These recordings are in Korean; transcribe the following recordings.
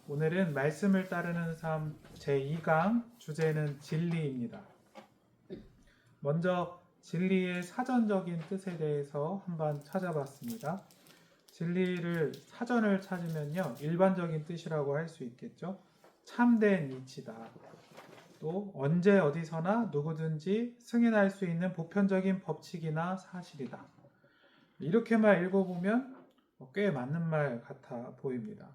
오늘은 말씀을 따르는 삶 제2강 주제는 진리입니다. 먼저 진리의 사전적인 뜻에 대해서 한번 찾아봤습니다. 진리를 사전을 찾으면요, 일반적인 뜻이라고 할 수 있겠죠. 참된 이치다. 또 언제 어디서나 누구든지 승인할 수 있는 보편적인 법칙이나 사실이다. 이렇게만 읽어보면 꽤 맞는 말 같아 보입니다.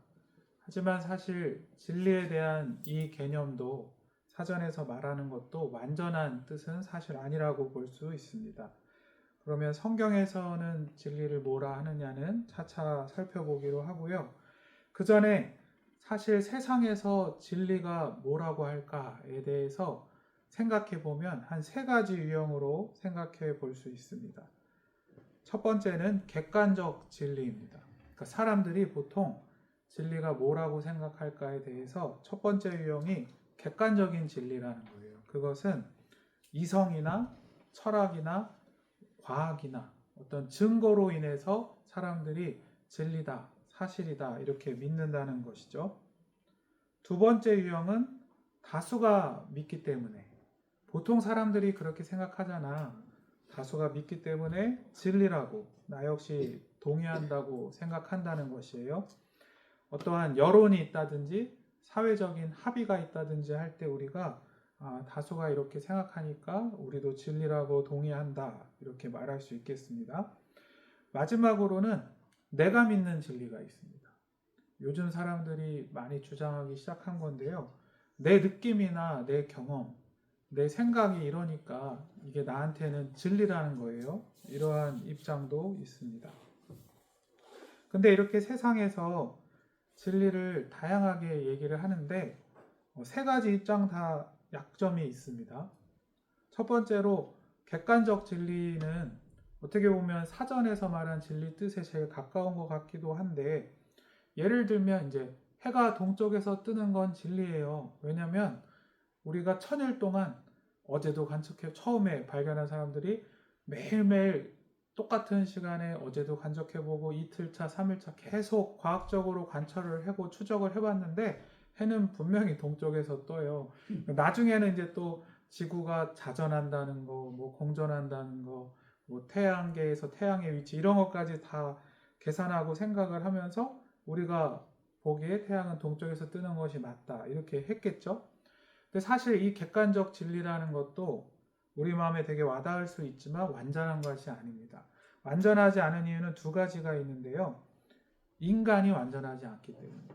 하지만 사실 진리에 대한 이 개념도 사전에서 말하는 것도 완전한 뜻은 사실 아니라고 볼 수 있습니다. 그러면 성경에서는 진리를 뭐라 하느냐는 차차 살펴보기로 하고요. 그 전에 사실 세상에서 진리가 뭐라고 할까에 대해서 생각해 보면 한 세 가지 유형으로 생각해 볼 수 있습니다. 첫 번째는 객관적 진리입니다. 그러니까 사람들이 보통 진리가 뭐라고 생각할까에 대해서 첫 번째 유형이 객관적인 진리라는 거예요. 그것은 이성이나 철학이나 과학이나 어떤 증거로 인해서 사람들이 진리다, 사실이다 이렇게 믿는다는 것이죠. 두 번째 유형은 다수가 믿기 때문에, 보통 사람들이 그렇게 생각하잖아. 다수가 믿기 때문에 진리라고 나 역시 동의한다고 생각한다는 것이에요. 어떠한 여론이 있다든지 사회적인 합의가 있다든지 할 때 우리가 다수가 이렇게 생각하니까 우리도 진리라고 동의한다 이렇게 말할 수 있겠습니다. 마지막으로는 내가 믿는 진리가 있습니다. 요즘 사람들이 많이 주장하기 시작한 건데요. 내 느낌이나 내 경험, 내 생각이 이러니까 이게 나한테는 진리라는 거예요. 이러한 입장도 있습니다. 근데 이렇게 세상에서 진리를 다양하게 얘기를 하는데 세 가지 입장 다 약점이 있습니다. 첫 번째로 객관적 진리는 어떻게 보면 사전에서 말한 진리 뜻에 제일 가까운 것 같기도 한데, 예를 들면 이제 해가 동쪽에서 뜨는 건 진리예요. 왜냐하면 우리가 천일 동안 어제도 관측해 처음에 발견한 사람들이 매일매일 똑같은 시간에 어제도 관측해보고 이틀차, 3일차 계속 과학적으로 관찰을 하고 추적을 해봤는데 해는 분명히 동쪽에서 떠요. 나중에는 이제 또 지구가 자전한다는 거, 뭐 공전한다는 거, 뭐 태양계에서 태양의 위치 이런 것까지 다 계산하고 생각을 하면서 우리가 보기에 태양은 동쪽에서 뜨는 것이 맞다 이렇게 했겠죠. 근데 사실 이 객관적 진리라는 것도 우리 마음에 되게 와닿을 수 있지만 완전한 것이 아닙니다. 완전하지 않은 이유는 두 가지가 있는데요. 인간이 완전하지 않기 때문입니다.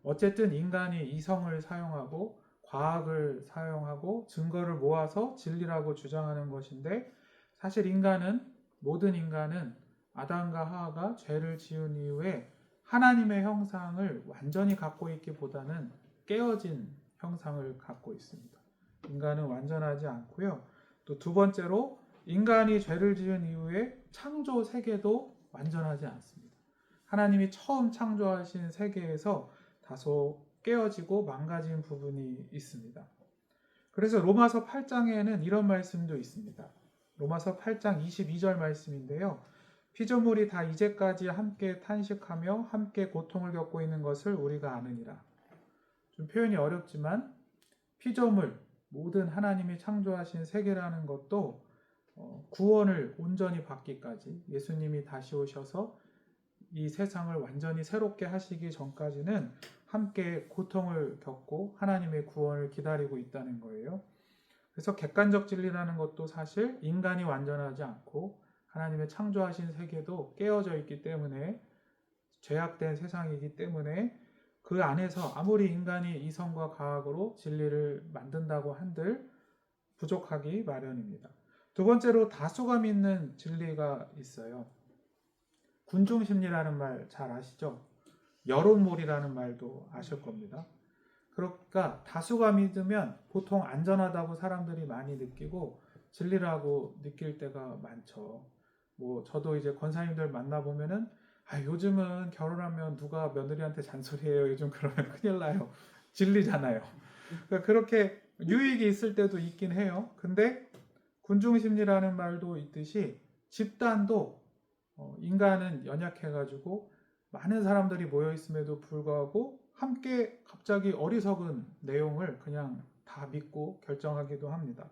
어쨌든 인간이 이성을 사용하고 과학을 사용하고 증거를 모아서 진리라고 주장하는 것인데, 사실 모든 인간은 아담과 하와가 죄를 지은 이후에 하나님의 형상을 완전히 갖고 있기보다는 깨어진 형상을 갖고 있습니다. 인간은 완전하지 않고요. 또 두 번째로 인간이 죄를 지은 이후에 창조 세계도 완전하지 않습니다. 하나님이 처음 창조하신 세계에서 다소 깨어지고 망가진 부분이 있습니다. 그래서 로마서 8장에는 이런 말씀도 있습니다. 로마서 8장 22절 말씀인데요. 피조물이 다 이제까지 함께 탄식하며 함께 고통을 겪고 있는 것을 우리가 아느니라. 좀 표현이 어렵지만 피조물, 모든 하나님이 창조하신 세계라는 것도 구원을 온전히 받기까지, 예수님이 다시 오셔서 이 세상을 완전히 새롭게 하시기 전까지는 함께 고통을 겪고 하나님의 구원을 기다리고 있다는 거예요. 그래서 객관적 진리라는 것도 사실 인간이 완전하지 않고 하나님의 창조하신 세계도 깨어져 있기 때문에, 죄악된 세상이기 때문에 그 안에서 아무리 인간이 이성과 과학으로 진리를 만든다고 한들 부족하기 마련입니다. 두 번째로 다수가 믿는 진리가 있어요. 군중심리라는 말 잘 아시죠? 여론몰이라는 말도 아실 겁니다. 그러니까 다수가 믿으면 보통 안전하다고 사람들이 많이 느끼고 진리라고 느낄 때가 많죠. 뭐 저도 이제 권사님들 만나보면은 요즘은 결혼하면 누가 며느리한테 잔소리해요. 요즘 그러면 큰일 나요. 진리잖아요. 그러니까 그렇게 유익이 있을 때도 있긴 해요. 근데 군중심리라는 말도 있듯이 집단도 인간은 연약해가지고 많은 사람들이 모여 있음에도 불구하고 함께 갑자기 어리석은 내용을 그냥 다 믿고 결정하기도 합니다.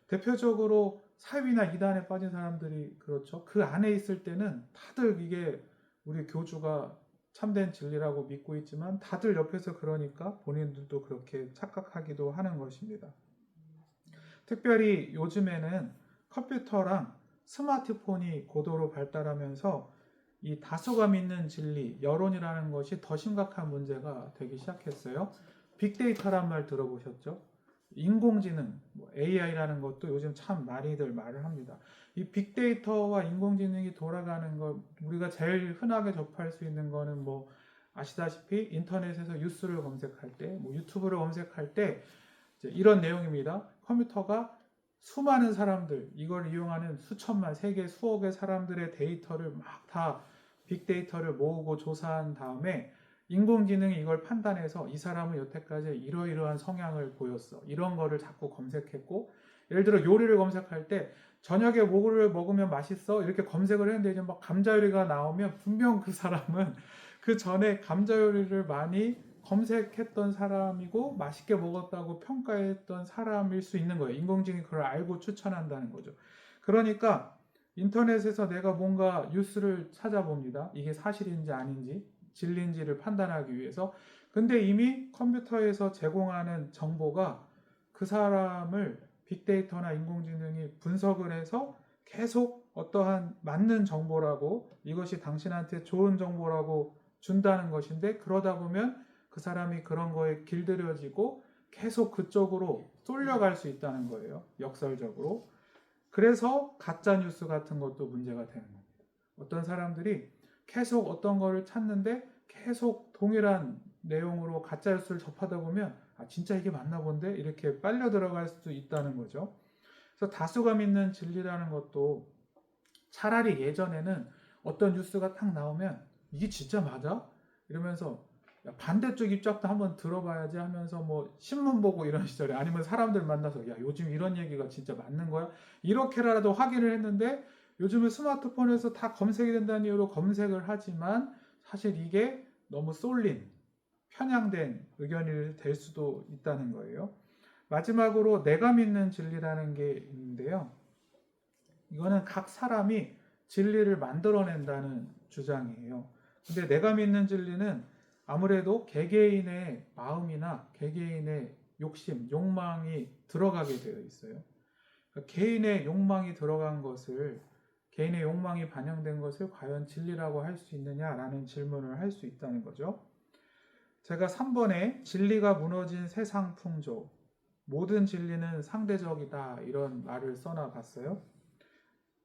대표적으로 사회나 이단에 빠진 사람들이 그렇죠. 그 안에 있을 때는 다들 이게 우리 교주가 참된 진리라고 믿고 있지만 다들 옆에서 그러니까 본인들도 그렇게 착각하기도 하는 것입니다. 특별히 요즘에는 컴퓨터랑 스마트폰이 고도로 발달하면서 이 다수가 믿는 진리, 여론이라는 것이 더 심각한 문제가 되기 시작했어요. 빅데이터란 말 들어보셨죠? 인공지능, AI라는 것도 요즘 참 많이들 말을 합니다. 이 빅데이터와 인공지능이 돌아가는 거 우리가 제일 흔하게 접할 수 있는 거는 뭐 아시다시피 인터넷에서 뉴스를 검색할 때, 뭐 유튜브를 검색할 때 이런 내용입니다. 컴퓨터가 수많은 사람들, 이걸 이용하는 수천만, 세계 수억의 사람들의 데이터를 막 다 빅데이터를 모으고 조사한 다음에 인공지능이 이걸 판단해서 이 사람은 여태까지 이러이러한 성향을 보였어. 이런 거를 자꾸 검색했고, 예를 들어 요리를 검색할 때 저녁에 뭐를 먹으면 맛있어? 이렇게 검색을 했는데 이제 막 감자 요리가 나오면 분명 그 사람은 그 전에 감자 요리를 많이 검색했던 사람이고 맛있게 먹었다고 평가했던 사람일 수 있는 거예요. 인공지능이 그걸 알고 추천한다는 거죠. 그러니까 인터넷에서 내가 뭔가 뉴스를 찾아봅니다. 이게 사실인지 아닌지, 진리인지를 판단하기 위해서. 근데 이미 컴퓨터에서 제공하는 정보가 그 사람을 빅데이터나 인공지능이 분석을 해서 계속 어떠한 맞는 정보라고, 이것이 당신한테 좋은 정보라고 준다는 것인데, 그러다 보면 그 사람이 그런 거에 길들여지고 계속 그쪽으로 쏠려갈 수 있다는 거예요. 역설적으로. 그래서 가짜 뉴스 같은 것도 문제가 되는 겁니다. 어떤 사람들이 계속 어떤 거를 찾는데 계속 동일한 내용으로 가짜 뉴스를 접하다 보면 아 진짜 이게 맞나 본데 이렇게 빨려 들어갈 수도 있다는 거죠. 그래서 다수가 믿는 진리라는 것도 차라리 예전에는 어떤 뉴스가 딱 나오면 이게 진짜 맞아? 이러면서 야, 반대쪽 입장도 한번 들어봐야지 하면서 뭐 신문 보고 이런 시절에 아니면 사람들 만나서 야 요즘 이런 얘기가 진짜 맞는 거야? 이렇게라도 확인을 했는데 요즘은 스마트폰에서 다 검색이 된다는 이유로 검색을 하지만 사실 이게 너무 쏠린 편향된 의견이 될 수도 있다는 거예요. 마지막으로 내가 믿는 진리라는 게 있는데요. 이거는 각 사람이 진리를 만들어낸다는 주장이에요. 근데 내가 믿는 진리는 아무래도 개개인의 마음이나 개개인의 욕심, 욕망이 들어가게 되어 있어요. 그러니까 개인의 욕망이 들어간 것을, 개인의 욕망이 반영된 것을 과연 진리라고 할 수 있느냐라는 질문을 할 수 있다는 거죠. 제가 3번에 진리가 무너진 세상 풍조, 모든 진리는 상대적이다 이런 말을 써놔 봤어요.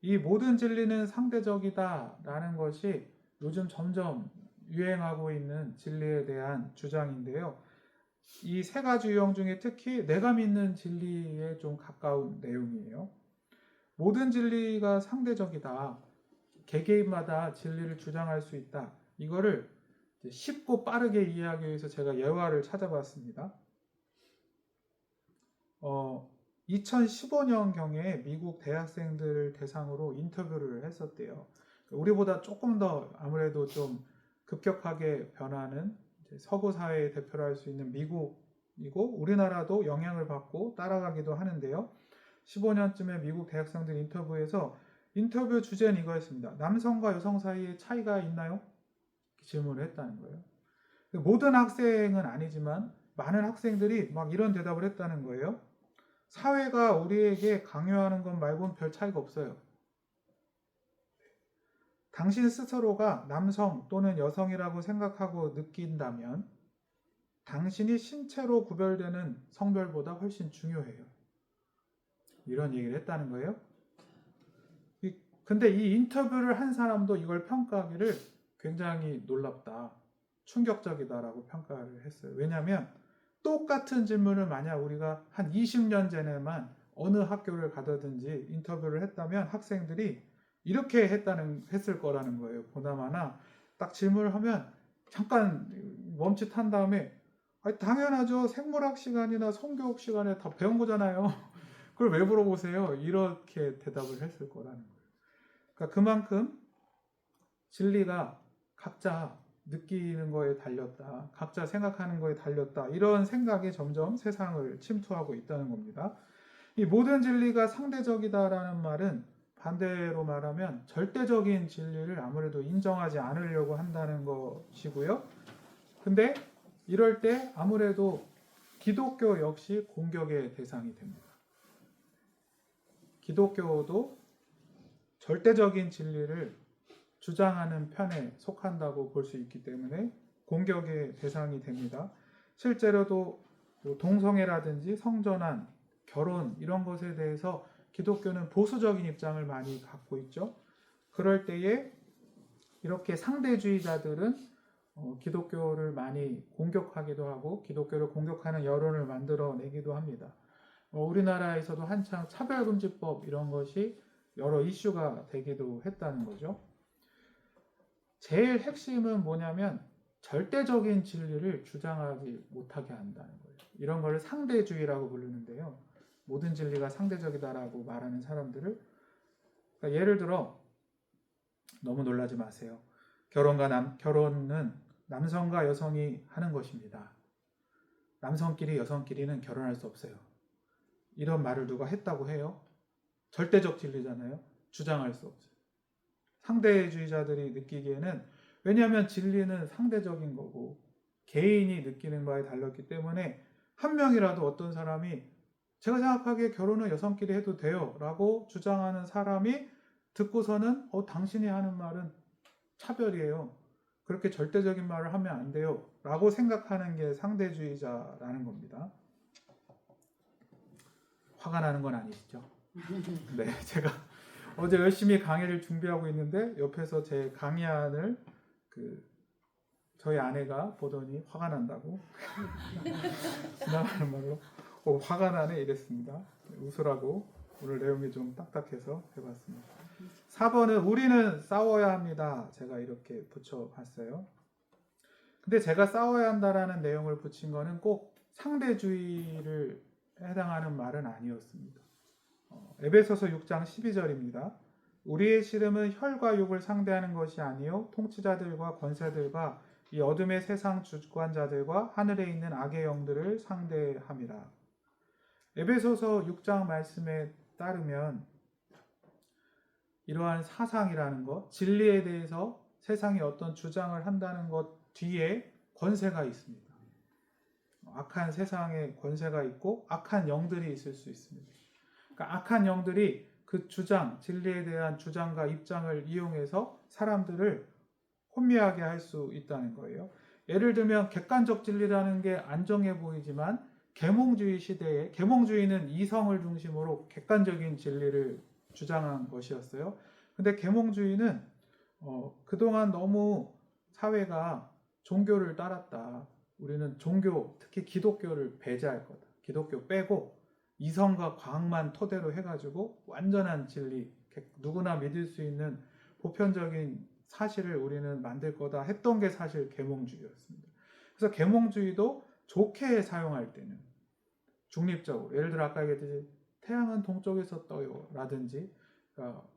이 모든 진리는 상대적이다 라는 것이 요즘 점점 유행하고 있는 진리에 대한 주장인데요. 이 세 가지 유형 중에 특히 내가 믿는 진리에 좀 가까운 내용이에요. 모든 진리가 상대적이다. 개개인마다 진리를 주장할 수 있다. 이거를 쉽고 빠르게 이해하기 위해서 제가 예화를 찾아봤습니다. 2015년경에 미국 대학생들을 대상으로 인터뷰를 했었대요. 우리보다 조금 더 아무래도 좀 급격하게 변하는 서구 사회의 대표를 할 수 있는 미국이고 우리나라도 영향을 받고 따라가기도 하는데요. 15년쯤에 미국 대학생들 인터뷰에서 인터뷰 주제는 이거였습니다. 남성과 여성 사이에 차이가 있나요? 질문을 했다는 거예요. 모든 학생은 아니지만 많은 학생들이 막 이런 대답을 했다는 거예요. 사회가 우리에게 강요하는 것 말고는 별 차이가 없어요. 당신 스스로가 남성 또는 여성이라고 생각하고 느낀다면 당신이 신체로 구별되는 성별보다 훨씬 중요해요. 이런 얘기를 했다는 거예요. 근데 이 인터뷰를 한 사람도 이걸 평가하기를 굉장히 놀랍다, 충격적이다라고 평가를 했어요. 왜냐하면 똑같은 질문을 만약 우리가 한 20년 전에만 어느 학교를 가더든지 인터뷰를 했다면 학생들이 이렇게 했을 거라는 거예요. 보나마나 딱 질문을 하면 잠깐 멈칫한 다음에 당연하죠. 생물학 시간이나 성교육 시간에 다 배운 거잖아요. 그걸 왜 물어보세요? 이렇게 대답을 했을 거라는 거예요. 그러니까 그만큼 진리가 각자 느끼는 거에 달렸다. 각자 생각하는 거에 달렸다. 이런 생각이 점점 세상을 침투하고 있다는 겁니다. 이 모든 진리가 상대적이다라는 말은 반대로 말하면 절대적인 진리를 아무래도 인정하지 않으려고 한다는 것이고요. 근데 이럴 때 아무래도 기독교 역시 공격의 대상이 됩니다. 기독교도 절대적인 진리를 주장하는 편에 속한다고 볼 수 있기 때문에 공격의 대상이 됩니다. 실제로도 동성애라든지 성전환, 결혼 이런 것에 대해서 기독교는 보수적인 입장을 많이 갖고 있죠. 그럴 때에 이렇게 상대주의자들은 기독교를 많이 공격하기도 하고 기독교를 공격하는 여론을 만들어내기도 합니다. 우리나라에서도 한창 차별금지법 이런 것이 여러 이슈가 되기도 했다는 거죠. 제일 핵심은 뭐냐면 절대적인 진리를 주장하지 못하게 한다는 거예요. 이런 걸 상대주의라고 부르는데요. 모든 진리가 상대적이다라고 말하는 사람들을 그러니까 예를 들어 너무 놀라지 마세요. 결혼은 남성과 여성이 하는 것입니다. 남성끼리 여성끼리는 결혼할 수 없어요. 이런 말을 누가 했다고 해요? 절대적 진리잖아요. 주장할 수 없어요. 상대주의자들이 느끼기에는 왜냐하면 진리는 상대적인 거고 개인이 느끼는 바에 달렸기 때문에 한 명이라도 어떤 사람이 제가 생각하기에 결혼은 여성끼리 해도 돼요 라고 주장하는 사람이 듣고서는 당신이 하는 말은 차별이에요. 그렇게 절대적인 말을 하면 안 돼요 라고 생각하는 게 상대주의자라는 겁니다. 화가 나는 건 아니시죠? 네, 제가 어제 열심히 강의를 준비하고 있는데 옆에서 제 강의안을 저희 아내가 보더니 화가 난다고 지나가는 말로 화가 나네 이랬습니다. 웃으라고 오늘 내용이 좀 딱딱해서 해봤습니다. 4번은 우리는 싸워야 합니다. 제가 이렇게 붙여봤어요. 근데 제가 싸워야 한다라는 내용을 붙인 거는 꼭 상대주의를 해당하는 말은 아니었습니다. 에베소서 6장 12절입니다. 우리의 씨름은 혈과 육을 상대하는 것이 아니요 통치자들과 권세들과 이 어둠의 세상 주관자들과 하늘에 있는 악의 영들을 상대함이라. 에베소서 6장 말씀에 따르면 이러한 사상이라는 것, 진리에 대해서 세상이 어떤 주장을 한다는 것 뒤에 권세가 있습니다. 악한 세상에 권세가 있고 악한 영들이 있을 수 있습니다. 그러니까 악한 영들이 그 주장, 진리에 대한 주장과 입장을 이용해서 사람들을 혼미하게 할 수 있다는 거예요. 예를 들면 객관적 진리라는 게 안정해 보이지만 계몽주의 시대에 계몽주의는 이성을 중심으로 객관적인 진리를 주장한 것이었어요. 근데 계몽주의는 그동안 너무 사회가 종교를 따랐다. 우리는 종교, 특히 기독교를 배제할 거다. 기독교 빼고 이성과 과학만 토대로 해가지고 완전한 진리, 누구나 믿을 수 있는 보편적인 사실을 우리는 만들 거다 했던 게 사실 계몽주의였습니다. 그래서 계몽주의도 좋게 사용할 때는 중립적으로, 예를 들어 아까 얘기했듯이 태양은 동쪽에서 떠요 라든지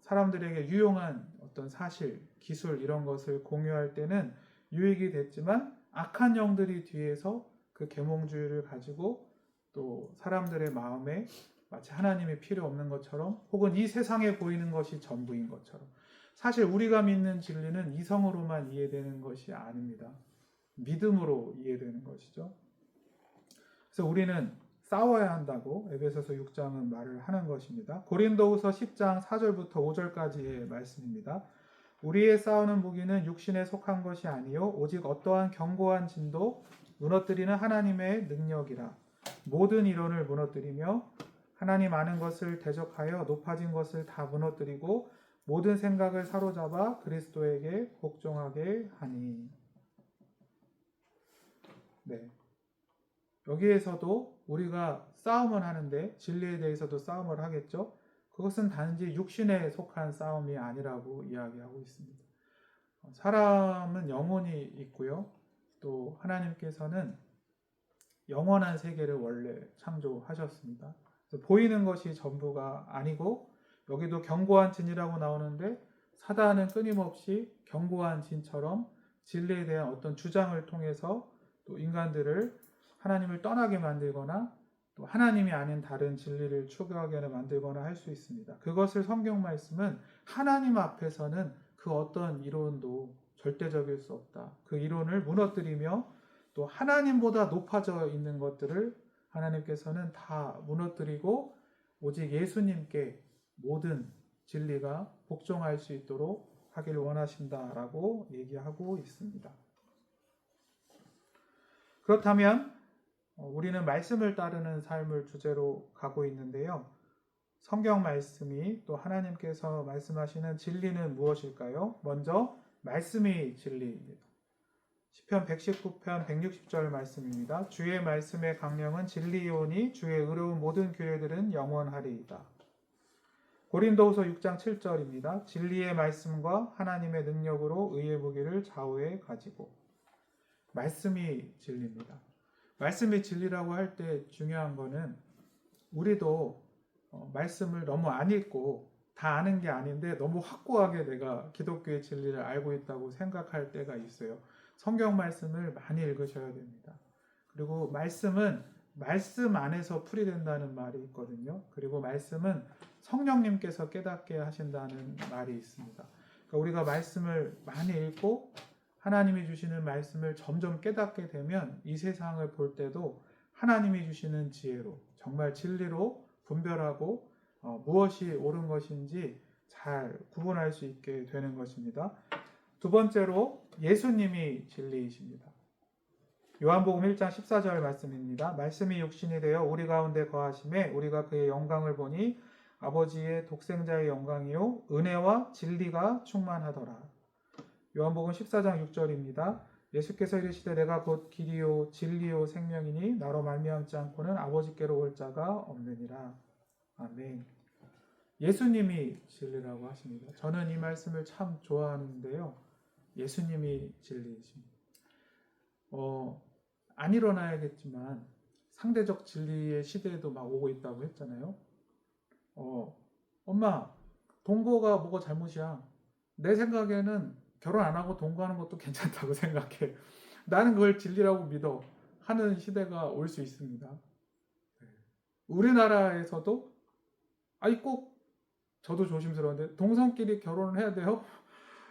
사람들에게 유용한 어떤 사실, 기술 이런 것을 공유할 때는 유익이 됐지만 악한 영들이 뒤에서 그 계몽주의를 가지고 또 사람들의 마음에 마치 하나님이 필요 없는 것처럼 혹은 이 세상에 보이는 것이 전부인 것처럼 사실 우리가 믿는 진리는 이성으로만 이해되는 것이 아닙니다. 믿음으로 이해되는 것이죠. 그래서 우리는 싸워야 한다고 에베소서 6장은 말을 하는 것입니다. 고린도후서 10장 4절부터 5절까지의 말씀입니다. 우리의 싸우는 무기는 육신에 속한 것이 아니요 오직 어떠한 견고한 진도 무너뜨리는 하나님의 능력이라. 모든 이론을 무너뜨리며 하나님 아는 것을 대적하여 높아진 것을 다 무너뜨리고 모든 생각을 사로잡아 그리스도에게 복종하게 하니. 네. 여기에서도 우리가 싸움을 하는데 진리에 대해서도 싸움을 하겠죠. 그것은 단지 육신에 속한 싸움이 아니라고 이야기하고 있습니다. 사람은 영혼이 있고요. 또 하나님께서는 영원한 세계를 원래 창조하셨습니다. 보이는 것이 전부가 아니고 여기도 견고한 진이라고 나오는데 사단은 끊임없이 견고한 진처럼 진리에 대한 어떤 주장을 통해서 또 인간들을 하나님을 떠나게 만들거나 또 하나님이 아닌 다른 진리를 추구하게 만들거나 할 수 있습니다. 그것을 성경 말씀은 하나님 앞에서는 그 어떤 이론도 절대적일 수 없다. 그 이론을 무너뜨리며 또 하나님보다 높아져 있는 것들을 하나님께서는 다 무너뜨리고 오직 예수님께 모든 진리가 복종할 수 있도록 하기를 원하신다라고 얘기하고 있습니다. 그렇다면 우리는 말씀을 따르는 삶을 주제로 가고 있는데요. 성경 말씀이 또 하나님께서 말씀하시는 진리는 무엇일까요? 먼저 말씀이 진리입니다. 시편 119편 160절 말씀입니다. 주의 말씀의 강령은 진리이오니 주의 의로운 모든 규례들은 영원하리이다. 고린도후서 6장 7절입니다. 진리의 말씀과 하나님의 능력으로 의의 무기를 좌우에 가지고. 말씀이 진리입니다. 말씀이 진리라고 할 때 중요한 거는 우리도 말씀을 너무 안 읽고 다 아는 게 아닌데 너무 확고하게 내가 기독교의 진리를 알고 있다고 생각할 때가 있어요. 성경 말씀을 많이 읽으셔야 됩니다. 그리고 말씀은 말씀 안에서 풀이된다는 말이 있거든요. 그리고 말씀은 성령님께서 깨닫게 하신다는 말이 있습니다. 그러니까 우리가 말씀을 많이 읽고 하나님이 주시는 말씀을 점점 깨닫게 되면 이 세상을 볼 때도 하나님이 주시는 지혜로 정말 진리로 분별하고 무엇이 옳은 것인지 잘 구분할 수 있게 되는 것입니다. 두 번째로 예수님이 진리이십니다. 요한복음 1장 14절 말씀입니다. 말씀이 육신이 되어 우리 가운데 거하심에 우리가 그의 영광을 보니 아버지의 독생자의 영광이요 은혜와 진리가 충만하더라. 요한복음 14장 6절입니다. 예수께서 이르시되 내가 곧 길이요 진리요 생명이니 나로 말미암지 않고는 아버지께로 올 자가 없느니라. 아멘. 예수님이 진리라고 하십니다. 저는 이 말씀을 참 좋아하는데요. 예수님이 진리이십니다. 안 일어나야겠지만 상대적 진리의 시대에도 막 오고 있다고 했잖아요. 엄마, 동거가 뭐가 잘못이야? 내 생각에는 결혼 안 하고 동거하는 것도 괜찮다고 생각해. 나는 그걸 진리라고 믿어. 하는 시대가 올 수 있습니다. 우리나라에서도 꼭 저도 조심스러운데 동성끼리 결혼을 해야 돼요?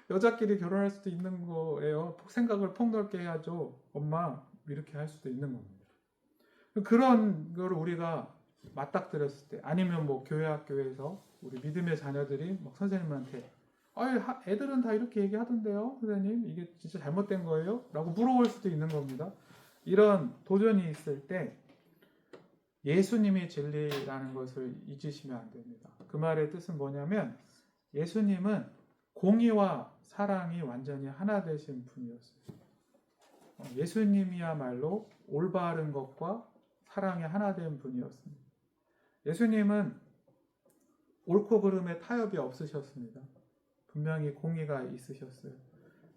여자끼리 결혼할 수도 있는 거예요. 생각을 폭넓게 해야죠. 엄마 이렇게 할 수도 있는 겁니다. 그런 거를 우리가 맞닥뜨렸을 때 아니면 뭐 교회 학교에서 우리 믿음의 자녀들이 막 선생님한테 애들은 다 이렇게 얘기하던데요 선생님 이게 진짜 잘못된 거예요? 라고 물어볼 수도 있는 겁니다. 이런 도전이 있을 때 예수님이 진리라는 것을 잊으시면 안 됩니다. 그 말의 뜻은 뭐냐면 예수님은 공의와 사랑이 완전히 하나 되신 분이었어요. 예수님이야말로 올바른 것과 사랑이 하나 된 분이었습니다. 예수님은 옳고 그름에 타협이 없으셨습니다. 분명히 공의가 있으셨어요.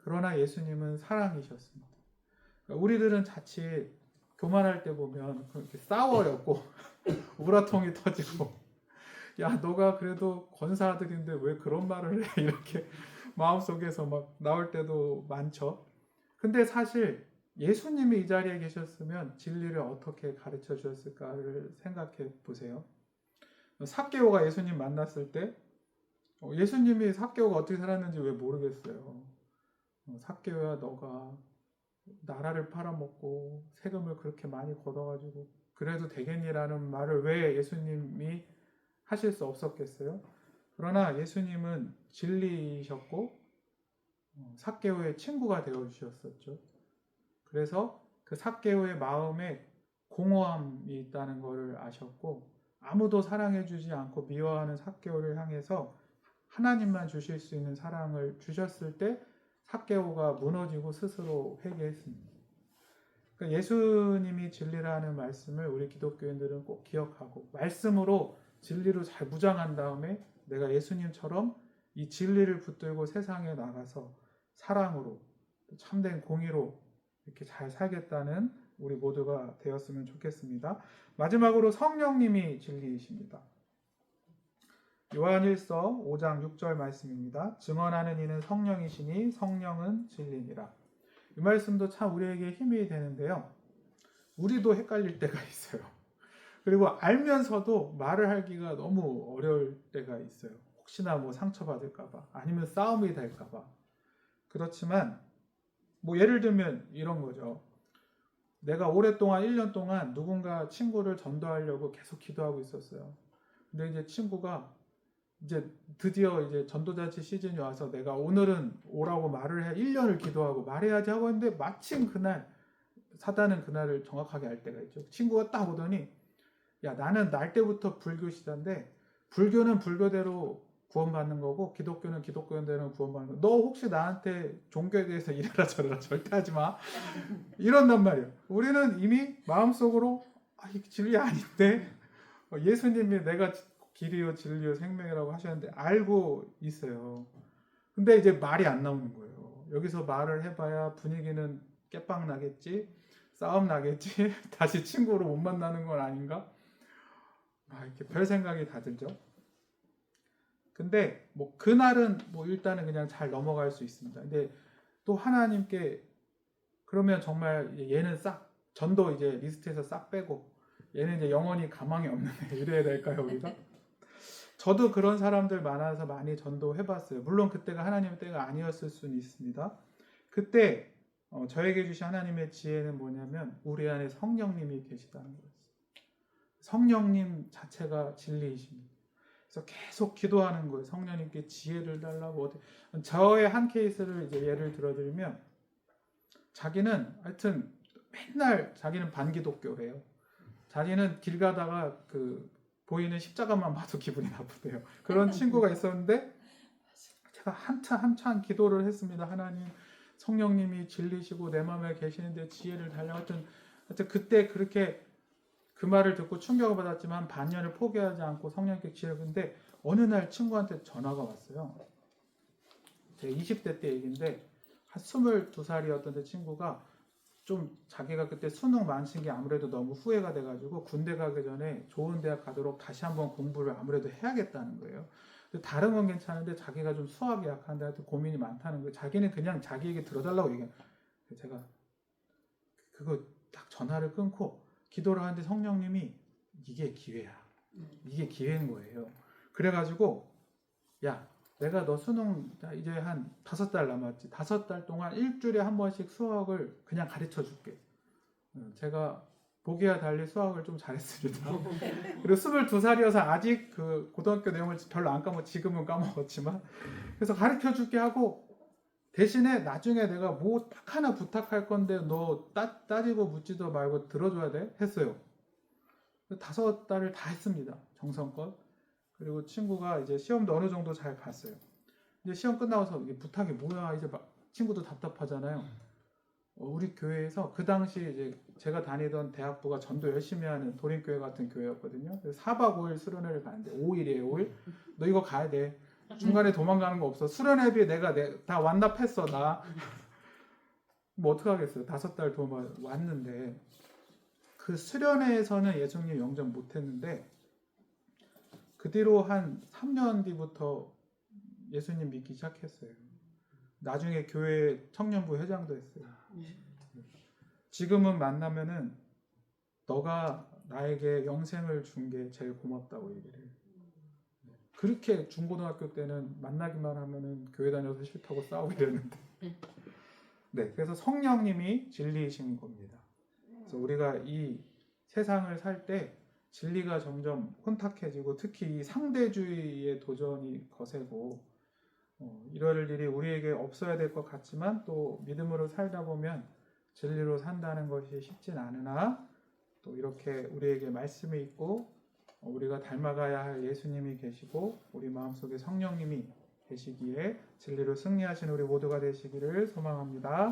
그러나 예수님은 사랑이셨습니다. 그러니까 우리들은 자칫 교만할 때 보면 그렇게 싸워였고 우라통이 터지고 야 너가 그래도 권사 아들인데 왜 그런 말을 해 이렇게 마음속에서 막 나올 때도 많죠. 근데 사실 예수님이 이 자리에 계셨으면 진리를 어떻게 가르쳐 주셨을까를 생각해 보세요. 삭개오가 예수님 만났을 때 예수님이 삭개오가 어떻게 살았는지 왜 모르겠어요. 삭개오야 너가 나라를 팔아먹고 세금을 그렇게 많이 걷어가지고 그래도 되겠니라는 말을 왜 예수님이 하실 수 없었겠어요? 그러나 예수님은 진리이셨고 삭개오의 친구가 되어주셨었죠. 그래서 그 삭개오의 마음에 공허함이 있다는 것을 아셨고 아무도 사랑해주지 않고 미워하는 삭개오를 향해서 하나님만 주실 수 있는 사랑을 주셨을 때 삭개오가 무너지고 스스로 회개했습니다. 그러니까 예수님이 진리라는 말씀을 우리 기독교인들은 꼭 기억하고 말씀으로 진리로 잘 무장한 다음에 내가 예수님처럼 이 진리를 붙들고 세상에 나가서 사랑으로 참된 공의로 이렇게 잘 살겠다는 우리 모두가 되었으면 좋겠습니다. 마지막으로 성령님이 진리이십니다. 요한일서 5장 6절 말씀입니다. 증언하는 이는 성령이시니 성령은 진리니라. 이 말씀도 참 우리에게 힘이 되는데요. 우리도 헷갈릴 때가 있어요. 그리고 알면서도 말을 하기가 너무 어려울 때가 있어요. 혹시나 뭐 상처받을까봐, 아니면 싸움이 될까봐. 그렇지만 뭐 예를 들면 이런 거죠. 내가 오랫동안 1년 동안 누군가 친구를 전도하려고 계속 기도하고 있었어요. 근데 이제 친구가 이제 드디어 이제 전도자치 시즌이 와서 내가 오늘은 오라고 말을 해 1년을 기도하고 말해야지 하고 있는데 마침 그날 사단은 그날을 정확하게 알 때가 있죠. 친구가 딱 오더니 야 나는 날 때부터 불교시단데 불교는 불교대로 구원받는 거고 기독교는 기독교대로 구원받는 거. 너 혹시 나한테 종교에 대해서 이래라 저래라 절대 하지 마. 이런단 말이에요. 우리는 이미 마음속으로 이 진리 아닌데 예수님이 내가 길이요 진리요 생명이라고 하셨는데 알고 있어요. 근데 이제 말이 안 나오는 거예요. 여기서 말을 해봐야 분위기는 깨빵 나겠지, 싸움 나겠지, 다시 친구로 못 만나는 건 아닌가? 이렇게 별 생각이 다 들죠. 근데 뭐 그날은 뭐 일단은 그냥 잘 넘어갈 수 있습니다. 근데 또 하나님께 그러면 정말 얘는 싹 전도 이제 리스트에서 싹 빼고 얘는 이제 영원히 가망이 없는 애 이래야 될까요 우리가? 저도 그런 사람들 많아서 많이 전도해봤어요. 물론 그때가 하나님의 때가 아니었을 수는 있습니다. 그때 저에게 주신 하나님의 지혜는 뭐냐면 우리 안에 성령님이 계시다는 거였어요. 성령님 자체가 진리이십니다. 그래서 계속 기도하는 거예요. 성령님께 지혜를 달라고. 저의 한 케이스를 이제 예를 들어드리면 자기는 하여튼 맨날 자기는 반기독교래요. 자기는 길 가다가 그 보이는 십자가만 봐도 기분이 나쁘대요. 그런 친구가 있었는데 제가 한참 기도를 했습니다. 하나님 성령님이 진리시고 내 마음에 계시는데 지혜를 달라고. 하여튼 그때 그렇게 그 말을 듣고 충격을 받았지만 반년을 포기하지 않고 성령님께 지혜를. 근데 어느 날 친구한테 전화가 왔어요. 제 20대 때 얘기인데 한 22살이었던 친구가 좀 자기가 그때 수능 망친 게 아무래도 너무 후회가 돼가지고 군대 가기 전에 좋은 대학 가도록 다시 한번 공부를 아무래도 해야겠다는 거예요. 근데 다른 건 괜찮은데 자기가 좀 수학이 약한데 하여튼 고민이 많다는 거예요. 자기는 그냥 자기 얘기 들어달라고 얘기해요. 제가 그거 딱 전화를 끊고 기도를 하는데 성령님이 이게 기회야. 이게 기회인 거예요. 그래가지고 야 내가 너 수능 이제 한 5달 남았지. 5달 동안 일주일에 한 번씩 수학을 그냥 가르쳐 줄게. 제가 보기와 달리 수학을 좀 잘했습니다. 그리고 22살이어서 아직 그 고등학교 내용을 별로 안 까먹고 지금은 까먹었지만 그래서 가르쳐 줄게 하고 대신에 나중에 내가 뭐 딱 하나 부탁할 건데 너 따지고 묻지도 말고 들어줘야 돼? 했어요. 5달을 다 했습니다. 정성껏. 그리고 친구가 이제 시험도 어느 정도 잘 봤어요. 이제 시험 끝나고서 이게 부탁이 뭐야 이제 막 친구도 답답하잖아요. 우리 교회에서 그 당시 이제 제가 다니던 대학부가 전도 열심히 하는 도림교회 같은 교회였거든요. 4박 5일 수련회를 가는데 5일이에요 5일. 너 이거 가야 돼. 중간에 도망가는 거 없어. 수련회비 내가 다 완납했어 나. 뭐 어떡하겠어요. 5달 동안 왔는데 그 수련회에서는 예수님 영접 못했는데 그 뒤로 한 3년 뒤부터 예수님 믿기 시작했어요. 나중에 교회 청년부 회장도 했어요. 지금은 만나면은 너가 나에게 영생을 준 게 제일 고맙다고 얘기를 해요. 그렇게 중고등학교 때는 만나기만 하면은 교회 다녀서 싫다고 싸우고 이랬는데 네, 그래서 성령님이 진리이신 겁니다. 그래서 우리가 이 세상을 살 때 진리가 점점 혼탁해지고 특히 이 상대주의의 도전이 거세고 이럴 일이 우리에게 없어야 될 것 같지만 또 믿음으로 살다 보면 진리로 산다는 것이 쉽진 않으나 또 이렇게 우리에게 말씀이 있고 우리가 닮아가야 할 예수님이 계시고 우리 마음속에 성령님이 계시기에 진리로 승리하신 우리 모두가 되시기를 소망합니다.